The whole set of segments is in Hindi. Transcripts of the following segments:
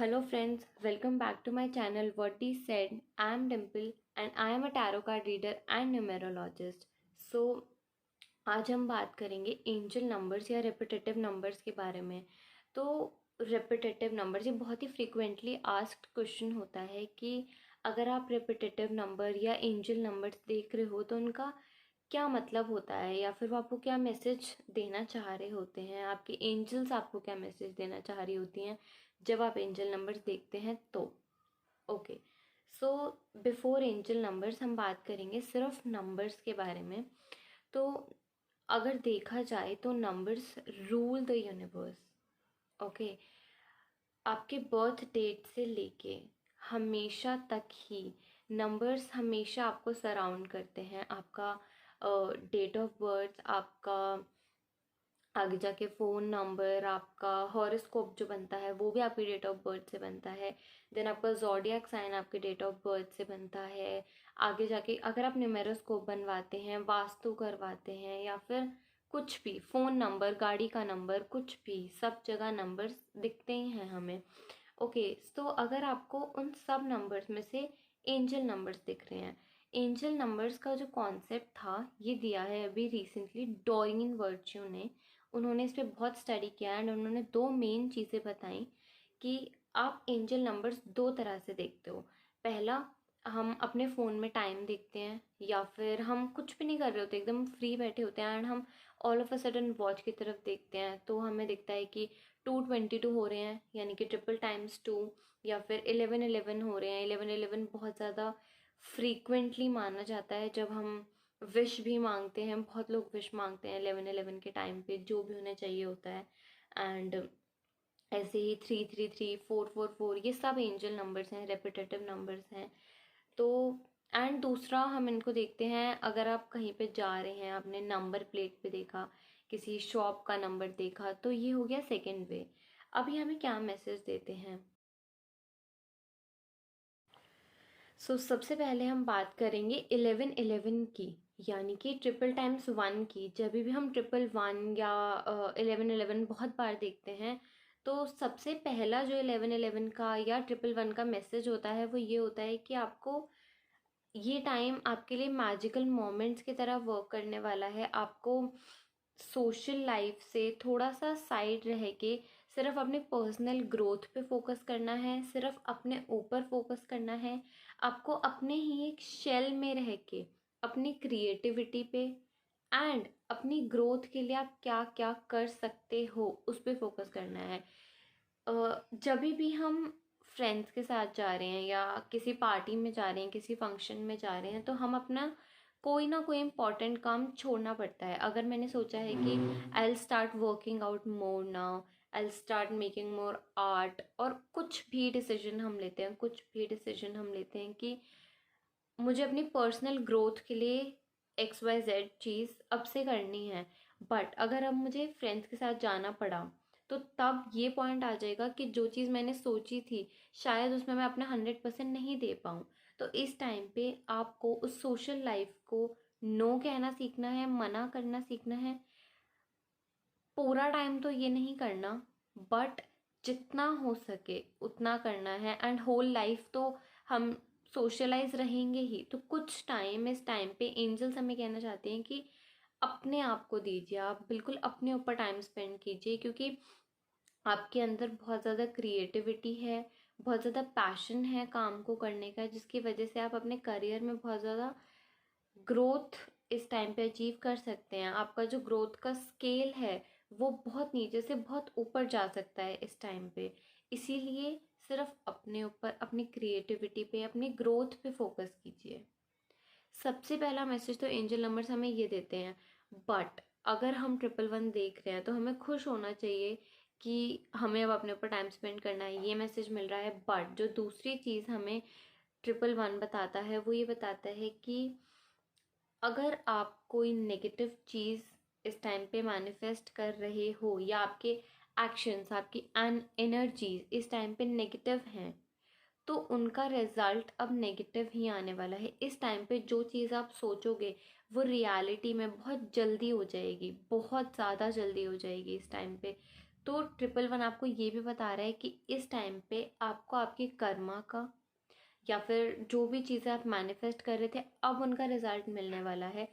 Hello friends, welcome back to my channel What Is Said. I am Dimple and I am a tarot card reader and numerologist. So आज हम बात करेंगे एंजल नंबर्स या रेपिटेटिव नंबर्स के बारे में। तो रेपिटेटिव नंबर्स ये बहुत ही फ्रीक्वेंटली आस्क्ड क्वेश्चन होता है कि अगर आप रेपिटेटिव नंबर या एंजल नंबर्स देख रहे हो तो उनका क्या मतलब होता है या फिर वो आपको क्या मैसेज देना चाह रहे होते हैं, आपके एंजल्स आपको क्या मैसेज देना चाह रही होती हैं जब आप एंजल नंबर्स देखते हैं। तो okay, so before angel numbers हम बात करेंगे सिर्फ नंबर्स के बारे में। तो अगर देखा जाए तो numbers rule the universe. Okay, आपके बर्थ डेट से लेके हमेशा तक ही नंबर्स हमेशा आपको सराउंड करते हैं। आपका डेट ऑफ बर्थ, आपका आगे जाके फ़ोन नंबर, आपका हॉरोस्कोप जो बनता है वो भी आपकी डेट ऑफ बर्थ से बनता है। देन आपका ज़ोडिएक साइन आपके डेट ऑफ बर्थ से बनता है। आगे जाके अगर आप न्यूमेरोस्कोप बनवाते हैं, वास्तु करवाते हैं या फिर कुछ भी, फ़ोन नंबर, गाड़ी का नंबर, कुछ भी, सब जगह नंबर्स दिखते ही हैं हमें। ओके, तो अगर आपको उन सब नंबर्स में से एंजल नंबर्स दिख रहे हैं, एंजल नंबर्स का जो कॉन्सेप्ट था ये दिया है अभी रिसेंटली डॉरिन वर्च्यू ने। उन्होंने इस पर बहुत स्टडी किया एंड उन्होंने दो मेन चीज़ें बताई कि आप एंजल नंबर्स दो तरह से देखते हो। पहला, हम अपने फ़ोन में टाइम देखते हैं या फिर हम कुछ भी नहीं कर रहे होते, एकदम फ्री बैठे होते हैं एंड हम all of a sudden watch की तरफ देखते हैं तो हमें दिखता है कि 2:22 हो रहे हैं, यानी कि ट्रिपल टाइम्स 2, या फिर 11:11 हो रहे हैं। 11:11 बहुत ज़्यादा फ्रीक्वेंटली माना जाता है जब हम विश भी मांगते हैं। बहुत लोग विश मांगते हैं 11:11 के टाइम पे, जो भी उन्हें चाहिए होता है। एंड ऐसे ही 333, 444, ये सब एंजल नंबर्स हैं, रेपिटेटिव नंबर्स हैं। तो एंड दूसरा हम इनको देखते हैं अगर आप कहीं पे जा रहे हैं, आपने नंबर प्लेट पे देखा, किसी शॉप का नंबर देखा, तो ये हो गया सेकेंड वे। अभी हमें क्या मैसेज देते हैं। सबसे पहले हम बात करेंगे 11:11 की, यानी कि ट्रिपल टाइम्स 1 की। जब भी हम 111 या 11:11 बहुत बार देखते हैं तो सबसे पहला जो 11:11 का या 111 का मैसेज होता है वो ये होता है कि आपको ये टाइम आपके लिए मैजिकल मोमेंट्स की तरह वर्क करने वाला है। आपको सोशल लाइफ से थोड़ा सा साइड रह के सिर्फ अपने पर्सनल ग्रोथ पे फोकस करना है, सिर्फ अपने ऊपर फोकस करना है। आपको अपने ही एक शेल में रह के अपनी क्रिएटिविटी पे एंड अपनी ग्रोथ के लिए आप क्या क्या कर सकते हो उस पर फोकस करना है। जब भी हम फ्रेंड्स के साथ जा रहे हैं या किसी पार्टी में जा रहे हैं, किसी फंक्शन में जा रहे हैं, तो हम अपना कोई ना कोई इम्पॉर्टेंट काम छोड़ना पड़ता है। अगर मैंने सोचा है कि I will start working out more now, I will start making more art, और कुछ भी डिसीजन हम लेते हैं, कुछ भी डिसीजन हम लेते हैं कि मुझे अपनी पर्सनल ग्रोथ के लिए XYZ चीज़ अब से करनी है। बट अगर अब मुझे फ्रेंड्स के साथ जाना पड़ा तो तब ये पॉइंट आ जाएगा कि जो चीज़ मैंने सोची थी शायद उसमें मैं अपना 100% नहीं दे पाऊँ। तो इस टाइम पे आपको उस सोशल लाइफ को नो कहना सीखना है, मना करना सीखना है। पूरा टाइम तो ये नहीं करना, बट जितना हो सके उतना करना है। एंड होल लाइफ तो हम सोशलाइज रहेंगे ही, तो कुछ टाइम, इस टाइम पे एंजल्स हमें कहना चाहते हैं कि अपने आप को दीजिए, आप बिल्कुल अपने ऊपर टाइम स्पेंड कीजिए, क्योंकि आपके अंदर बहुत ज़्यादा क्रिएटिविटी है, बहुत ज़्यादा पैशन है काम को करने का, जिसकी वजह से आप अपने करियर में बहुत ज़्यादा ग्रोथ इस टाइम पे अचीव कर सकते हैं। आपका जो ग्रोथ का स्केल है वो बहुत नीचे से बहुत ऊपर जा सकता है इस टाइम पे। इसीलिए सिर्फ अपने ऊपर, अपनी क्रिएटिविटी पे, अपनी ग्रोथ पे फोकस कीजिए। सबसे पहला मैसेज तो एंजल नंबर्स हमें ये देते हैं। बट अगर हम 111 देख रहे हैं तो हमें खुश होना चाहिए कि हमें अब अपने ऊपर टाइम स्पेंड करना है, ये मैसेज मिल रहा है। बट जो दूसरी चीज़ हमें 111 बताता है वो ये बताता है कि अगर आप कोई नेगेटिव चीज़ इस टाइम पे मैनिफेस्ट कर रहे हो या आपके एक्शंस, आपकी एनर्जीज इस टाइम पे नेगेटिव हैं, तो उनका रिजल्ट अब नेगेटिव ही आने वाला है। इस टाइम पे जो चीज़ आप सोचोगे वो रियलिटी में बहुत जल्दी हो जाएगी, बहुत ज़्यादा जल्दी हो जाएगी इस टाइम पे। तो 111 आपको ये भी बता रहा है कि इस टाइम पे आपको आपके कर्मा का या फिर जो भी चीज़ें आप मैनिफेस्ट कर रहे थे अब उनका रिजल्ट मिलने वाला है।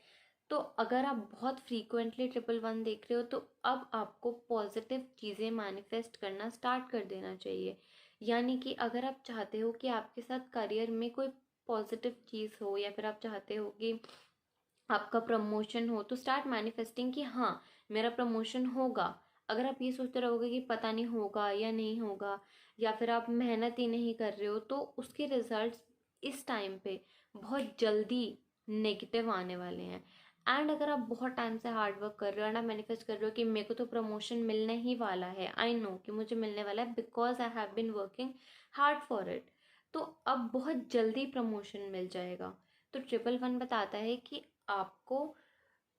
तो अगर आप बहुत फ्रीक्वेंटली 111 देख रहे हो तो अब आपको पॉजिटिव चीज़ें मैनिफेस्ट करना स्टार्ट कर देना चाहिए। यानी कि अगर आप चाहते हो कि आपके साथ करियर में कोई पॉजिटिव चीज़ हो या फिर आप चाहते हो कि आपका प्रमोशन हो तो स्टार्ट मैनिफेस्टिंग कि हाँ मेरा प्रमोशन होगा। अगर आप ये सोचते रहोगे कि पता नहीं होगा या नहीं होगा या फिर आप मेहनत ही नहीं कर रहे हो तो उसके रिजल्ट्स इस टाइम पे बहुत जल्दी नेगेटिव आने वाले हैं। एंड अगर आप बहुत टाइम से हार्ड वर्क कर रहे हो एंड आप मैनिफेस्ट कर रहे हो कि मेरे को तो प्रमोशन मिलने ही वाला है, आई नो कि मुझे मिलने वाला है because I have been working hard for it, तो अब बहुत जल्दी प्रमोशन मिल जाएगा। तो 111 बताता है कि आपको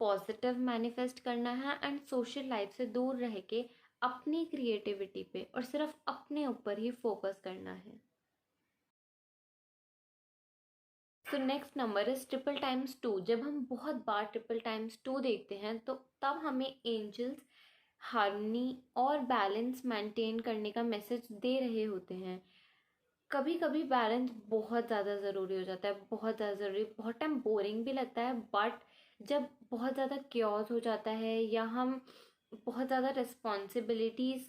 पॉजिटिव मैनिफेस्ट करना है एंड सोशल लाइफ से दूर रह के अपनी क्रिएटिविटी पे और सिर्फ अपने ऊपर ही फोकस करना है। सो नेक्स्ट नंबर इज 2 जब हम बहुत बार 2 देखते हैं तो तब हमें एंजल्स हार्मनी और बैलेंस मेंटेन करने का मैसेज दे रहे होते हैं। कभी कभी बैलेंस बहुत ज़्यादा ज़रूरी हो जाता है, बहुत ज़्यादा ज़रूरी, बहुत टाइम बोरिंग भी लगता है, बट जब बहुत ज़्यादा क्योस हो जाता है या हम बहुत ज़्यादा रिस्पॉन्सिबिलिटीज़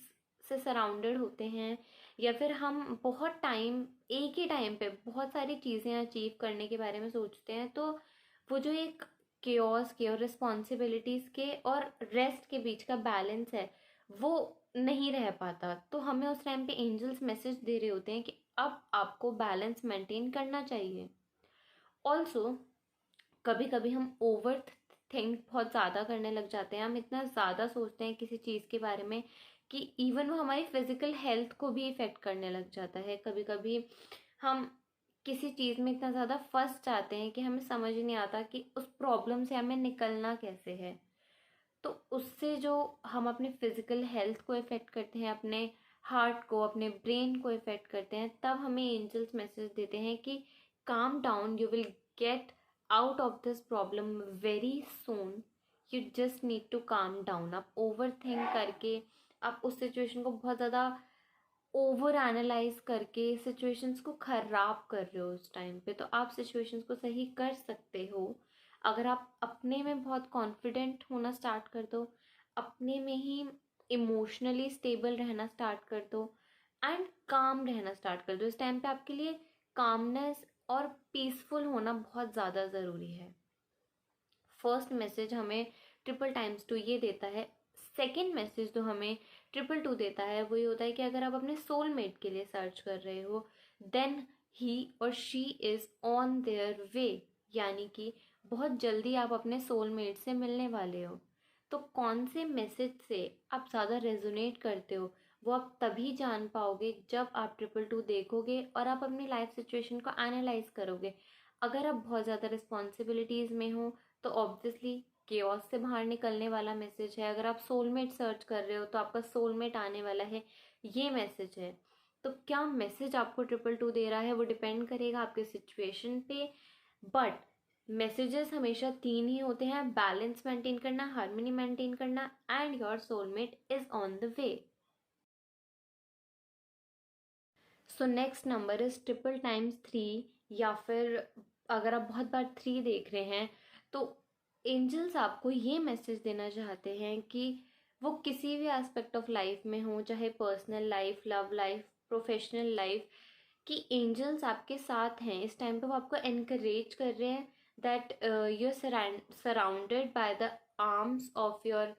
से सराउंडेड होते हैं या फिर हम बहुत टाइम एक ही टाइम पे बहुत सारी चीज़ें अचीव करने के बारे में सोचते हैं तो वो जो एक केओस के और रिस्पॉन्सिबिलिटीज़ के और रेस्ट के बीच का बैलेंस है वो नहीं रह पाता। तो हमें उस टाइम पे एंजल्स मैसेज दे रहे होते हैं कि अब आपको बैलेंस मेंटेन करना चाहिए। ऑल्सो कभी कभी हम ओवर थिंक बहुत ज़्यादा करने लग जाते हैं, हम इतना ज़्यादा सोचते हैं किसी चीज़ के बारे में कि इवन वो हमारी फिजिकल हेल्थ को भी इफ़ेक्ट करने लग जाता है। कभी कभी हम किसी चीज़ में इतना ज़्यादा फंस जाते हैं कि हमें समझ ही नहीं आता कि उस प्रॉब्लम से हमें निकलना कैसे है। तो उससे जो हम अपने फिजिकल हेल्थ को इफ़ेक्ट करते हैं, अपने हार्ट को, अपने ब्रेन को इफ़ेक्ट करते हैं, तब हमें एंजल्स मैसेज देते हैं कि calm down, you will get out of this problem very soon, you just need to calm down. आप ओवर थिंक करके आप उस सिचुएशन को बहुत ज़्यादा ओवर एनालाइज करके सिचुएशंस को ख़राब कर रहे हो उस टाइम पे, तो आप सिचुएशंस को सही कर सकते हो अगर आप अपने में बहुत कॉन्फिडेंट होना स्टार्ट कर दो, अपने में ही इमोशनली स्टेबल रहना स्टार्ट कर दो एंड काम रहना स्टार्ट कर दो। इस टाइम पे आपके लिए कामनेस और पीसफुल होना बहुत ज़्यादा ज़रूरी है। फर्स्ट मैसेज हमें 2 ये देता है। सेकेंड मैसेज जो हमें 2 देता है वो ये होता है कि अगर आप अपने सोलमेट के लिए सर्च कर रहे हो देन ही और she is on their way, यानी कि बहुत जल्दी आप अपने सोलमेट से मिलने वाले हो। तो कौन से मैसेज से आप ज़्यादा रेजोनेट करते हो वो आप तभी जान पाओगे जब आप 2 देखोगे और आप अपनी लाइफ सिचुएशन को एनालाइज करोगे। अगर आप बहुत ज़्यादा रिस्पॉन्सिबिलिटीज़ में हो तो ऑब्वियसली केओस से बाहर निकलने वाला मैसेज है। अगर आप सोलमेट सर्च कर रहे हो तो आपका सोलमेट आने वाला है, ये मैसेज है। तो क्या मैसेज आपको 2 दे रहा है वो डिपेंड करेगा आपके सिचुएशन पे, बट मैसेजेस हमेशा 3 ही होते हैं: बैलेंस मेंटेन करना, हार्मनी मेंटेन करना and your soulmate is on the way. So next number is 3 या फिर अगर आप बहुत बार 3 देख रहे हैं तो एंजल्स आपको ये मैसेज देना चाहते हैं कि वो किसी भी एस्पेक्ट ऑफ लाइफ में हो, चाहे personal life, love life, professional life, कि एंजल्स आपके साथ हैं। इस टाइम पे वो आपको एनकरेज कर रहे हैं that you are surrounded by the arms of your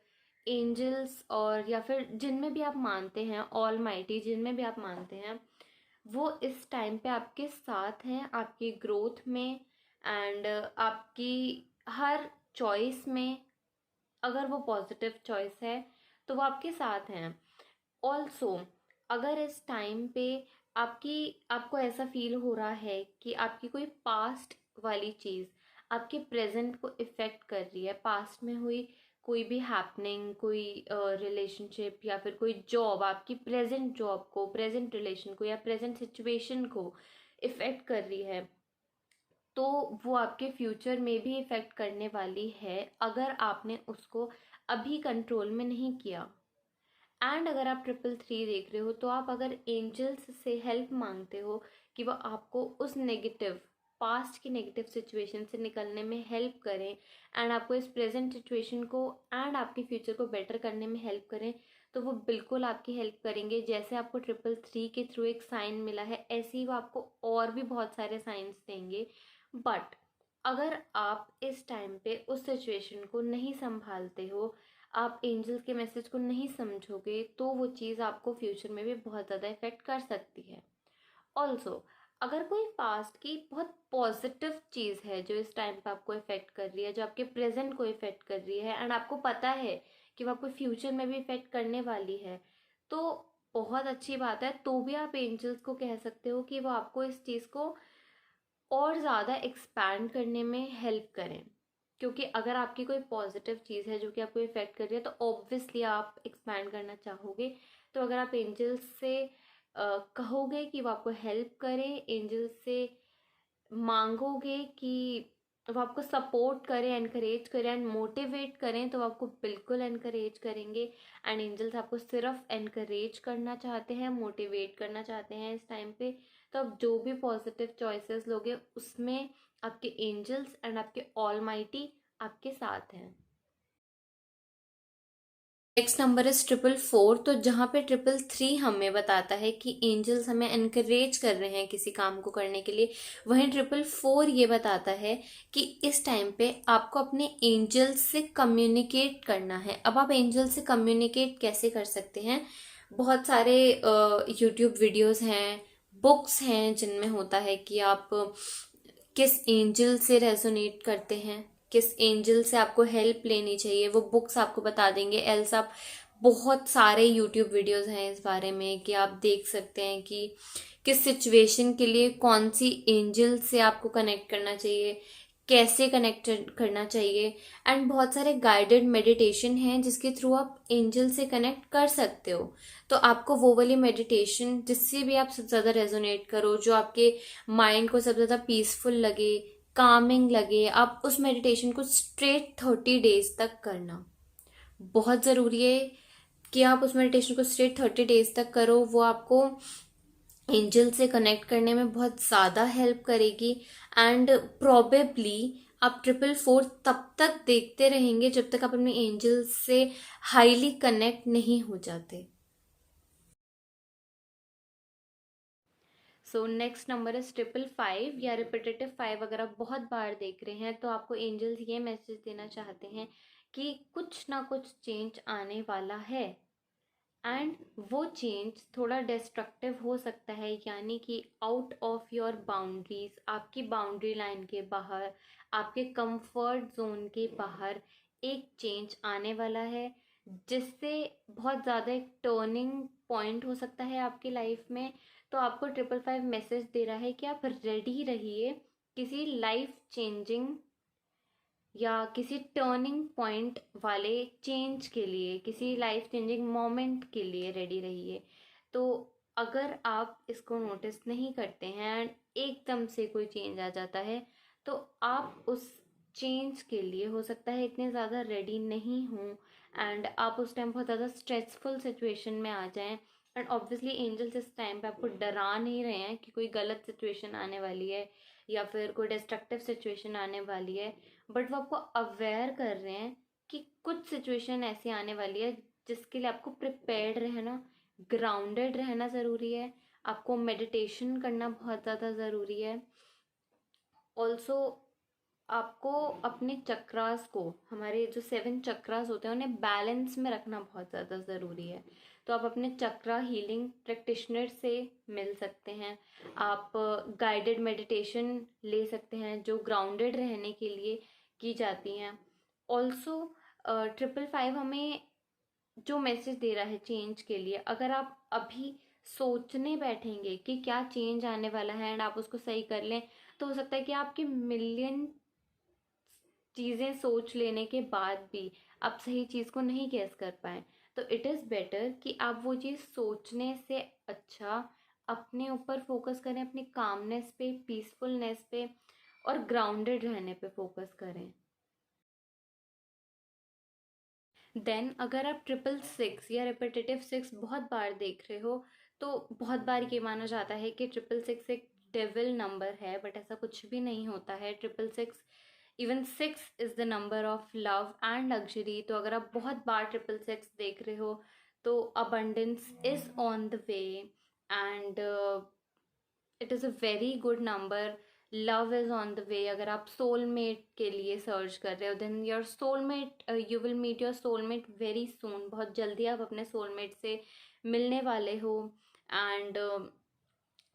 angels, और या फिर जिनमें भी आप मानते हैं, ऑल माइटी जिनमें भी आप मानते हैं, वो इस टाइम पे आपके साथ हैं आपकी ग्रोथ में एंड आपकी हर चॉइस में। अगर वो पॉजिटिव चॉइस है तो वो आपके साथ हैं। ऑल्सो अगर इस टाइम पे आपको ऐसा फील हो रहा है कि आपकी कोई पास्ट वाली चीज़ आपके प्रेजेंट को इफ़ेक्ट कर रही है, पास्ट में हुई कोई भी हैपनिंग, कोई रिलेशनशिप या फिर कोई जॉब आपकी प्रेजेंट जॉब को, प्रेजेंट रिलेशन को या प्रेजेंट सिचुएशन को इफ़ेक्ट कर रही है, तो वो आपके फ्यूचर में भी इफ़ेक्ट करने वाली है अगर आपने उसको अभी कंट्रोल में नहीं किया। एंड अगर आप 333 देख रहे हो तो आप अगर एंजल्स से हेल्प मांगते हो कि वो आपको उस नेगेटिव पास्ट की नेगेटिव सिचुएशन से निकलने में हेल्प करें एंड आपको इस प्रेजेंट सिचुएशन को एंड आपके फ्यूचर को बेटर करने में हेल्प करें, तो वो बिल्कुल आपकी हेल्प करेंगे। जैसे आपको 333 के थ्रू एक साइन मिला है, ऐसे ही वो आपको और भी बहुत सारे साइंस देंगे। बट अगर आप इस टाइम पे उस सिचुएशन को नहीं संभालते हो, आप एंजल्स के मैसेज को नहीं समझोगे, तो वो चीज़ आपको फ्यूचर में भी बहुत ज़्यादा इफेक्ट कर सकती है। ऑल्सो अगर कोई पास्ट की बहुत पॉजिटिव चीज़ है जो इस टाइम पे आपको इफेक्ट कर रही है, जो आपके प्रेजेंट को इफेक्ट कर रही है एंड आपको पता है कि वो आपको फ्यूचर में भी इफेक्ट करने वाली है, तो बहुत अच्छी बात है। तो भी आप एंजल्स को कह सकते हो कि वो आपको इस चीज़ को और ज़्यादा एक्सपैंड करने में हेल्प करें। क्योंकि अगर आपकी कोई पॉजिटिव चीज़ है जो कि आपको इफेक्ट कर रही है, तो ऑब्वियसली आप एक्सपैंड करना चाहोगे। तो अगर आप एंजल्स से कहोगे कि वो आपको हेल्प करें, एंजल्स से मांगोगे कि वो आपको सपोर्ट करें, एनकरेज करें एंड मोटिवेट करें, तो वो आपको बिल्कुल एनकरेज करेंगे। एंड एंजल्स आपको सिर्फ एनकरेज करना चाहते हैं, मोटिवेट करना चाहते हैं इस टाइम पे। तो आप जो भी पॉजिटिव चॉइसेस लोगे उसमें आपके एंजल्स एंड आपके ऑलमाइटी आपके साथ हैं। Next number is 444। तो जहाँ पे 333 हमें बताता है कि एंजल्स हमें एनकरेज कर रहे हैं किसी काम को करने के लिए, वहीं 444 ये बताता है कि इस टाइम पे आपको अपने एंजल्स से कम्युनिकेट करना है। अब आप एंजल्स से कम्युनिकेट कैसे कर सकते हैं? बहुत सारे यूट्यूब वीडियोस हैं, बुक्स हैं जिनमें होता है कि आप किस एंजल से रेजोनेट करते हैं, किस एंजल से आपको हेल्प लेनी चाहिए, वो बुक्स आपको बता देंगे। एल्स आप बहुत सारे यूट्यूब वीडियोस हैं इस बारे में कि आप देख सकते हैं कि किस सिचुएशन के लिए कौन सी एंजल से आपको कनेक्ट करना चाहिए, कैसे कनेक्ट करना चाहिए। एंड बहुत सारे गाइडेड मेडिटेशन हैं जिसके थ्रू आप एंजल से कनेक्ट कर सकते हो। तो आपको वो वाली मेडिटेशन जिससे भी आप सबसे ज़्यादा रेजोनेट करो, जो आपके माइंड को सबसे ज़्यादा पीसफुल लगे, कामिंग लगे, आप उस मेडिटेशन को स्ट्रेट 30 डेज तक करना बहुत ज़रूरी है। कि आप उस मेडिटेशन को स्ट्रेट 30 डेज तक करो, वो आपको एंजल से कनेक्ट करने में बहुत ज़्यादा हेल्प करेगी। एंड प्रोबेबली आप 444 तब तक देखते रहेंगे जब तक आप अपने एंजल से हाईली कनेक्ट नहीं हो जाते। सो नेक्स्ट नंबर इज 555 या रिपीटेटिव 5। अगर आप बहुत बार देख रहे हैं तो आपको एंजल्स ये मैसेज देना चाहते हैं कि कुछ ना कुछ चेंज आने वाला है एंड वो चेंज थोड़ा डिस्ट्रक्टिव हो सकता है, यानी कि आउट ऑफ योर बाउंड्रीज, आपकी बाउंड्री लाइन के बाहर, आपके कंफर्ट जोन के बाहर एक चेंज आने वाला है, जिससे बहुत ज़्यादा एक टर्निंग पॉइंट हो सकता है आपकी लाइफ में। तो आपको 555 मैसेज दे रहा है कि आप रेडी रहिए किसी लाइफ चेंजिंग या किसी टर्निंग पॉइंट वाले चेंज के लिए, किसी लाइफ चेंजिंग मोमेंट के लिए रेडी रहिए। तो अगर आप इसको नोटिस नहीं करते हैं एंड एकदम से कोई चेंज आ जाता है, तो आप उस चेंज के लिए हो सकता है इतने ज़्यादा रेडी नहीं हों एंड आप उस टाइम बहुत ज़्यादा स्ट्रेसफुल सिचुएशन में आ जाएं। एंड ऑब्वियसली एंजल्स इस टाइम पे आपको डरा नहीं रहे हैं कि कोई गलत सिचुएशन आने वाली है या फिर कोई डिस्ट्रक्टिव सिचुएशन आने वाली है, बट वो आपको अवेयर कर रहे हैं कि कुछ सिचुएशन ऐसी आने वाली है जिसके लिए आपको प्रिपेयर्ड रहना, ग्राउंडेड रहना ज़रूरी है। आपको मेडिटेशन करना बहुत ज़्यादा ज़रूरी है। ऑल्सो आपको अपने चक्रास को, हमारे जो 7 चक्रास होते हैं उन्हें बैलेंस में रखना बहुत ज़्यादा ज़रूरी है। तो आप अपने चक्रा हीलिंग प्रैक्टिशनर से मिल सकते हैं, आप गाइडेड मेडिटेशन ले सकते हैं जो ग्राउंडेड रहने के लिए की जाती हैं। ऑल्सो 555 हमें जो मैसेज दे रहा है चेंज के लिए, अगर आप अभी सोचने बैठेंगे कि क्या चेंज आने वाला है एंड आप उसको सही कर लें, तो हो सकता है कि आपकी मिलियन चीज़ें सोच लेने के बाद भी आप सही चीज़ को नहीं गेस कर पाए। तो इट इज़ बेटर कि आप वो चीज़ सोचने से अच्छा अपने ऊपर फोकस करें, अपनी कामनेस पे, पीसफुलनेस पे और ग्राउंडेड रहने पे फोकस करें। देन अगर आप 666 या रिपीटेटिव 6 बहुत बार देख रहे हो, तो बहुत बार ये माना जाता है कि 666 एक डेविल नंबर है, बट ऐसा कुछ भी नहीं होता है। 666 even 6 is the number of love and luxury. तो अगर आप बहुत बार 666 देख रहे हो तो abundance is on the way and it is a very good number. Love is on the way. अगर आप सोलमेट के लिए सर्च कर रहे हो, then your soulmate, you will meet your soulmate very soon. बहुत जल्दी आप अपने सोलमेट से मिलने वाले हो एंड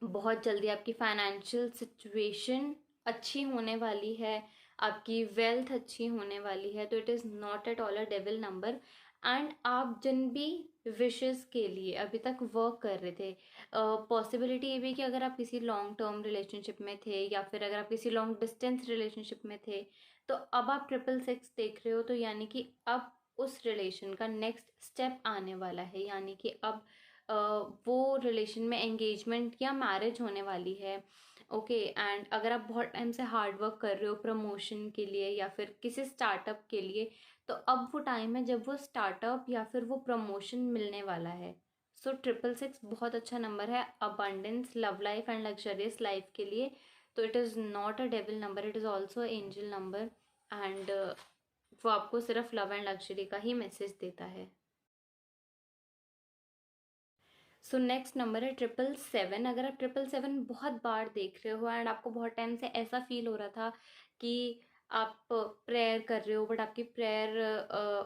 बहुत जल्दी आपकी फाइनेंशियल सिचुएशन अच्छी होने वाली है, आपकी वेल्थ अच्छी होने वाली है। तो it is not at all a devil number. And आप जिन भी विशेस के लिए अभी तक वर्क कर रहे थे, पॉसिबिलिटी ये भी कि अगर आप किसी लॉन्ग टर्म रिलेशनशिप में थे या फिर अगर आप किसी लॉन्ग डिस्टेंस रिलेशनशिप में थे, तो अब आप 666 देख रहे हो, तो यानी कि अब उस रिलेशन का नेक्स्ट स्टेप आने वाला है। यानी कि अब वो रिलेशन में एंगेजमेंट या मैरिज होने वाली है। ओके एंड अगर आप बहुत टाइम से हार्ड वर्क कर रहे हो प्रमोशन के लिए या फिर किसी स्टार्टअप के लिए, तो अब वो टाइम है जब वो स्टार्टअप या फिर वो प्रमोशन मिलने वाला है। सो 666 बहुत अच्छा नंबर है abundance, love life and luxurious life के लिए। तो it is not a devil number, it is also angel number and वो आपको सिर्फ लव एंड लग्जरी का ही मैसेज देता है। सो नेक्स्ट नंबर है 777। अगर आप 777 बहुत बार देख रहे हो एंड आपको बहुत टाइम से ऐसा फील हो रहा था कि आप प्रेयर कर रहे हो बट आपकी प्रेयर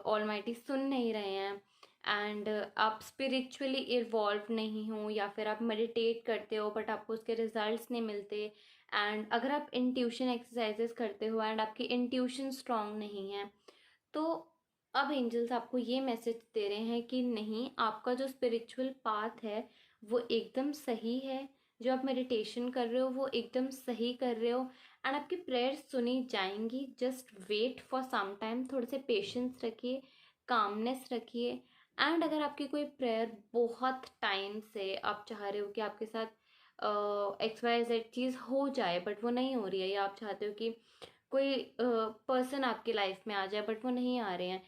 ऑलमाइटी सुन नहीं रहे हैं एंड आप स्पिरिचुअली इवॉल्व नहीं हो, या फिर आप मेडिटेट करते हो बट आपको उसके रिजल्ट्स नहीं मिलते, एंड अगर आप इंट्यूशन एक्सरसाइजेस करते हो एंड आपकी इंट्यूशन स्ट्रांग नहीं है, तो अब एंजल्स आपको ये मैसेज दे रहे हैं कि नहीं, आपका जो स्पिरिचुअल पाथ है वो एकदम सही है। जो आप मेडिटेशन कर रहे हो वो एकदम सही कर रहे हो एंड आपकी प्रेयर सुनी जाएंगी। Just wait for some time, थोड़े से पेशेंस रखिए, कामनेस रखिए। एंड अगर आपकी कोई प्रेयर बहुत टाइम से आप चाह रहे हो कि आपके साथ एक्स वाई जेड चीज़ हो जाए बट वो नहीं हो रही है, या आप चाहते हो कि कोई पर्सन आपकी लाइफ में आ जाए बट वो नहीं आ रहे हैं,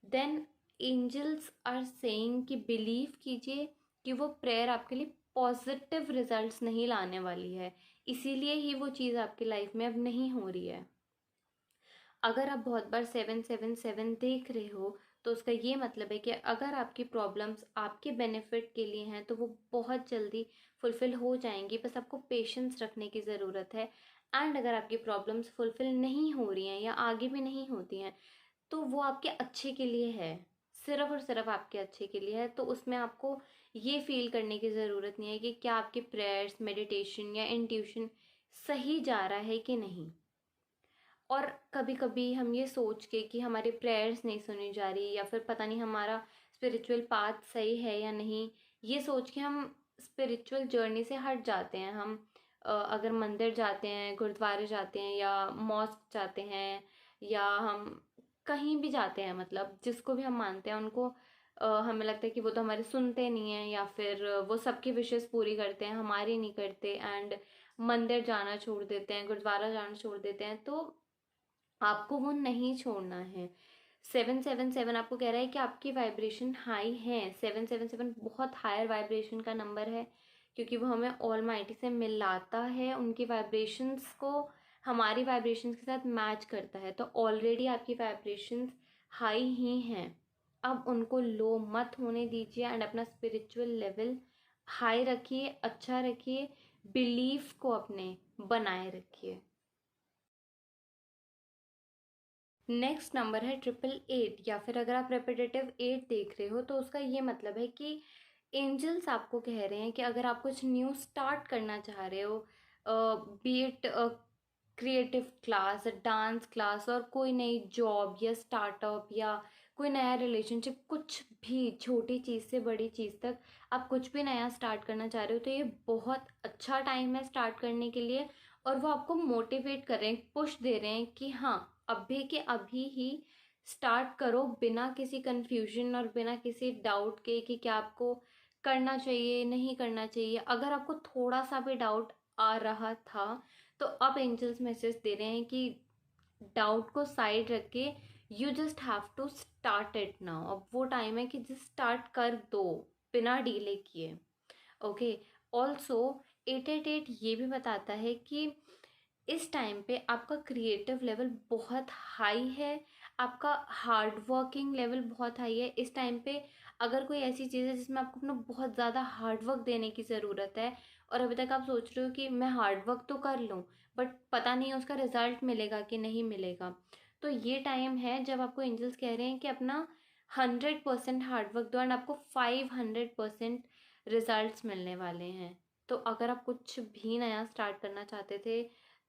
देन एंजल्स आर सेइंग कि बिलीव कीजिए कि वो प्रेयर आपके लिए पॉजिटिव रिजल्ट्स नहीं लाने वाली है, इसीलिए ही वो चीज़ आपकी लाइफ में अब नहीं हो रही है। अगर आप बहुत बार 777 देख रहे हो, तो उसका ये मतलब है कि अगर आपकी प्रॉब्लम्स आपके बेनिफिट के लिए हैं तो वो बहुत जल्दी फुलफ़िल हो जाएंगी। बस आपको पेशेंस रखने की ज़रूरत है। एंड अगर आपकी प्रॉब्लम्स फुलफ़िल नहीं हो रही हैं या आगे भी नहीं होती हैं, तो वो आपके अच्छे के लिए है, सिर्फ और सिर्फ आपके अच्छे के लिए है। तो उसमें आपको ये फील करने की ज़रूरत नहीं है कि क्या आपके प्रेयर्स, मेडिटेशन या इंट्यूशन सही जा रहा है कि नहीं। और कभी कभी हम ये सोच के कि हमारे प्रेयर्स नहीं सुनी जा रही या फिर पता नहीं हमारा स्पिरिचुअल पाथ सही है या नहीं, ये सोच के हम स्पिरिचुअल जर्नी से हट जाते हैं। हम अगर मंदिर जाते हैं, गुरुद्वारे जाते हैं या मॉस्क जाते हैं, या हम कहीं भी जाते हैं, मतलब जिसको भी हम मानते हैं उनको हमें लगता है कि वो तो हमारे सुनते नहीं हैं या फिर वो सबकी विशेस पूरी करते हैं, हमारी नहीं करते, एंड मंदिर जाना छोड़ देते हैं, गुरुद्वारा जाना छोड़ देते हैं। तो आपको वो नहीं छोड़ना है। 777 आपको कह रहा है कि आपकी वाइब्रेशन हाई है। 777 बहुत हायर वाइब्रेशन का नंबर है, क्योंकि वो हमें ऑलमाइटी से मिलाता है, उनकी वाइब्रेशंस को हमारी वाइब्रेशंस के साथ मैच करता है। तो ऑलरेडी आपकी वाइब्रेशंस हाई ही हैं, अब उनको लो मत होने दीजिए एंड अपना स्पिरिचुअल लेवल हाई रखिए, अच्छा रखिए, बिलीफ को अपने बनाए रखिए। नेक्स्ट नंबर है 888, या फिर अगर आप रेपिटेटिव 8 देख रहे हो तो उसका ये मतलब है कि एंजल्स आपको कह रहे हैं कि अगर आप कुछ न्यू स्टार्ट करना चाह रहे हो, B it creative class, dance class, और कोई नई जॉब या स्टार्टअप या कोई नया रिलेशनशिप, कुछ भी छोटी चीज़ से बड़ी चीज़ तक आप कुछ भी नया स्टार्ट करना चाह रहे हो, तो ये बहुत अच्छा टाइम है स्टार्ट करने के लिए। और वो आपको मोटिवेट कर रहे हैं, पुश दे रहे हैं कि हाँ, अभी के अभी ही स्टार्ट करो, बिना किसी कंफ्यूजन और बिना किसी डाउट के कि क्या आपको करना चाहिए नहीं करना चाहिए। अगर आपको थोड़ा सा भी डाउट आ रहा था, तो अब एंजल्स मैसेज दे रहे हैं कि डाउट को साइड रख के you just have to start it now. अब वो टाइम है कि जस्ट स्टार्ट कर दो बिना डिले किए। ओके। ऑल्सो 888 ये भी बताता है कि इस टाइम पे आपका क्रिएटिव लेवल बहुत हाई है, आपका हार्ड वर्किंग लेवल बहुत हाई है। इस टाइम पे अगर कोई ऐसी चीज़ है जिसमें आपको अपना बहुत ज़्यादा हार्ड वर्क देने की ज़रूरत है और अभी तक आप सोच रहे हो कि मैं हार्ड वर्क तो कर लूँ बट पता नहीं उसका रिजल्ट मिलेगा कि नहीं मिलेगा, तो ये टाइम है जब आपको एंजल्स कह रहे हैं कि अपना 100% हार्ड वर्क दो एंड आपको 500% रिजल्ट्स मिलने वाले हैं। तो अगर आप कुछ भी नया स्टार्ट करना चाहते थे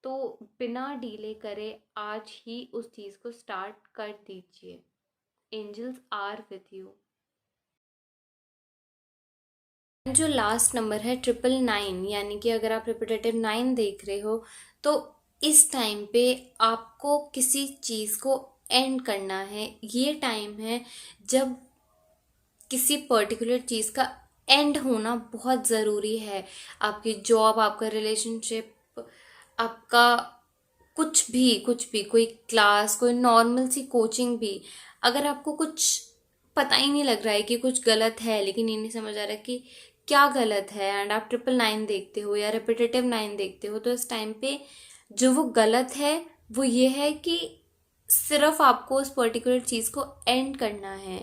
तो बिना डिले करे आज ही उस चीज़ को स्टार्ट कर दीजिए। Angels are with you. जो लास्ट नंबर है 999, यानी कि अगर आप रिपीटेटिव 9 देख रहे हो तो इस टाइम पे आपको किसी चीज़ को एंड करना है। ये टाइम है जब किसी पर्टिकुलर चीज़ का एंड होना बहुत ज़रूरी है। आपकी जॉब, आपका रिलेशनशिप, आपका कुछ भी कोई क्लास, कोई नॉर्मल सी कोचिंग भी, अगर आपको कुछ पता ही नहीं लग रहा है कि कुछ गलत है लेकिन ये नहीं समझ आ रहा कि क्या गलत है एंड आप 999 देखते हो या रिपीटेटिव 9 देखते हो, तो इस टाइम पे जो वो गलत है वो ये है कि सिर्फ आपको उस पर्टिकुलर चीज़ को एंड करना है।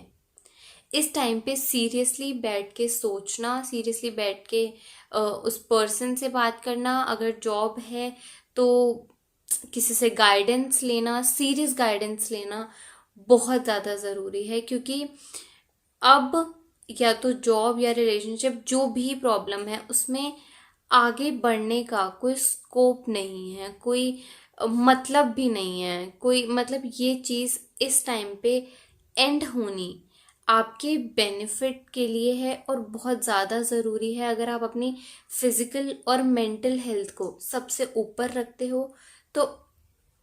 इस टाइम पे सीरियसली बैठ के सोचना, सीरियसली बैठ के उस पर्सन से बात करना, अगर जॉब है तो किसी से गाइडेंस लेना, सीरियस गाइडेंस लेना बहुत ज़्यादा ज़रूरी है। क्योंकि अब या तो जॉब या रिलेशनशिप जो भी प्रॉब्लम है उसमें आगे बढ़ने का कोई स्कोप नहीं है, कोई मतलब भी नहीं है, कोई मतलब ये चीज़ इस टाइम पे एंड होनी आपके बेनिफिट के लिए है और बहुत ज़्यादा ज़रूरी है। अगर आप अपनी फिजिकल और मेंटल हेल्थ को सबसे ऊपर रखते हो तो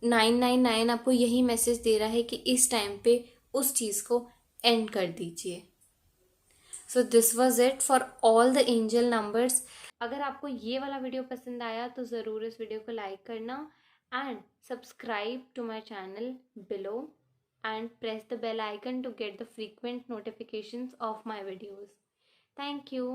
999 आपको यही मैसेज दे रहा है कि इस टाइम पे उस चीज़ को एंड कर दीजिए। So this was it for all the angel numbers. अगर आपको ये वाला वीडियो पसंद आया तो ज़रूर इस वीडियो को लाइक करना and subscribe to my channel below and press the bell icon to get the frequent notifications of my videos. Thank you.